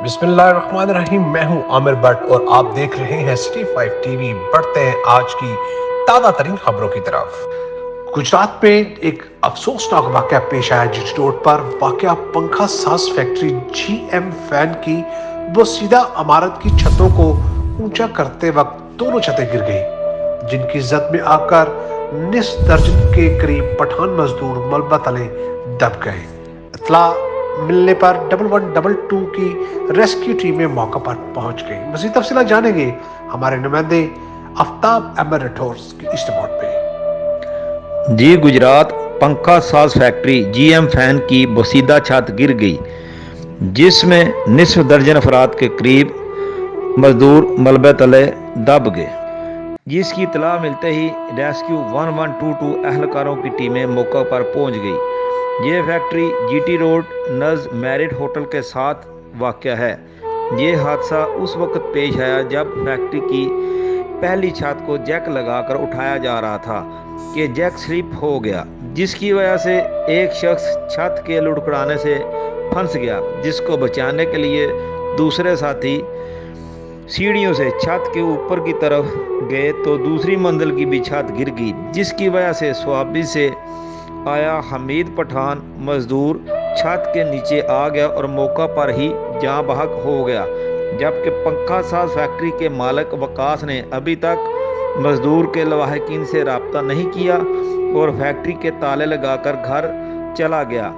बिस्मिल्लाहिर्रहमानिर्रहीम। मैं हूं आमिर भट्ट और आप देख रहे हैं सिटी 5 टीवी। बढ़ते हैं आज की ताज़ा तरीन खबरों की तरफ। गुजरात में एक अफसोसनाक वाकया पेश आया। जीटी रोड पर वाकया पंखा साज फैक्ट्री जीएम फैन की बोसीदा इमारत की छतों को ऊंचा करते वक्त दोनों छतें गिर गई, जिनकी जद में आकर निस्फ दर्जन के करीब पठान मजदूर मलबा तले दब गए। इत्तला मिलने पर 1122 की रेस्क्यू टीमें मौके पर पहुंच गई। मज़ीद तफसीलात जानेंगे हमारे नुमाइंदे आफ्ताब अहमद राठौर की इस रिपोर्ट पे। जी, गुजरात पंखा साज फैक्ट्री जीएम फैन की बोसीदा छत गिर गई, जिसमें निस्फ दर्जन अफराद के करीब मजदूर मलबे तले दब गए। जिसकी इतला मिलते ही रेस्क्यू 1122 एहलकारों की टीमें मौके पर पहुंच गई। ये फैक्ट्री जीटी रोड नज़ मैरिट होटल के साथ वाक़या है। ये हादसा उस वक्त पेश आया जब फैक्ट्री की पहली छत को जैक लगाकर उठाया जा रहा था कि जैक स्लिप हो गया, जिसकी वजह से एक शख्स छत के लुढ़कने से फंस गया, जिसको बचाने के लिए दूसरे साथी सीढ़ियों से छत के ऊपर की तरफ गए तो दूसरी मंजिल की भी छत गिर गई, जिसकी वजह से स्वाबी से आया हमीद पठान मजदूर छत के नीचे आ गया और मौका पर ही जाँ बहक हो गया। जबकि पंखा साज फैक्ट्री के मालिक वकास ने अभी तक मजदूर के लवाहकीन से रब्ता नहीं किया और फैक्ट्री के ताले लगाकर घर चला गया।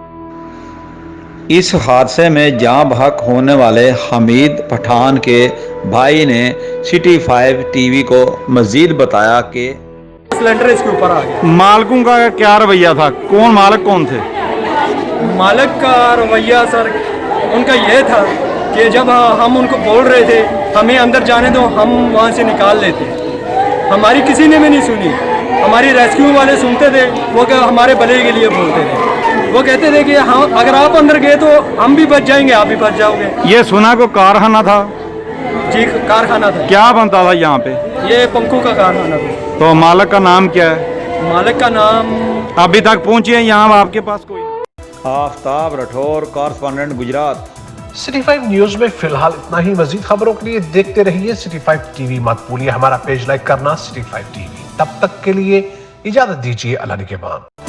इस हादसे में जाँ बहक होने वाले हमीद पठान के भाई ने सिटी 5 टीवी को मजीद बताया कि सिलेंडर इसके ऊपर आ गया। मालिकों का क्या रवैया था? कौन मालिक कौन थे? मालिक का रवैया सर उनका यह था कि जब हम उनको बोल रहे थे हमें अंदर जाने दो, हम वहाँ से निकाल लेते। हमारी किसी ने भी नहीं सुनी। हमारी रेस्क्यू वाले सुनते थे, वो क्या हमारे भले के लिए बोलते थे। वो कहते थे कि हाँ, अगर आप अंदर गए तो हम भी बच जाएंगे, आप भी बच जाओगे। ये सुना को कारखाना था? जी, कारखाना था। क्या बनता था यहाँ पे? ये पंखों का कारखाना था। तो मालिक का नाम क्या है? मालिक का नाम अभी तक पहुँचे यहाँ आपके पास कोई? Aftab Rathore, correspondent Gujarat. City 5 news में फिलहाल इतना ही। मजीद खबरों के लिए देखते रहिए सिटी 5 टीवी। मत भूलिए हमारा पेज लाइक करना, सिटी 5 टीवी। तब तक के लिए इजाजत दीजिए। अल्लाह के बाद।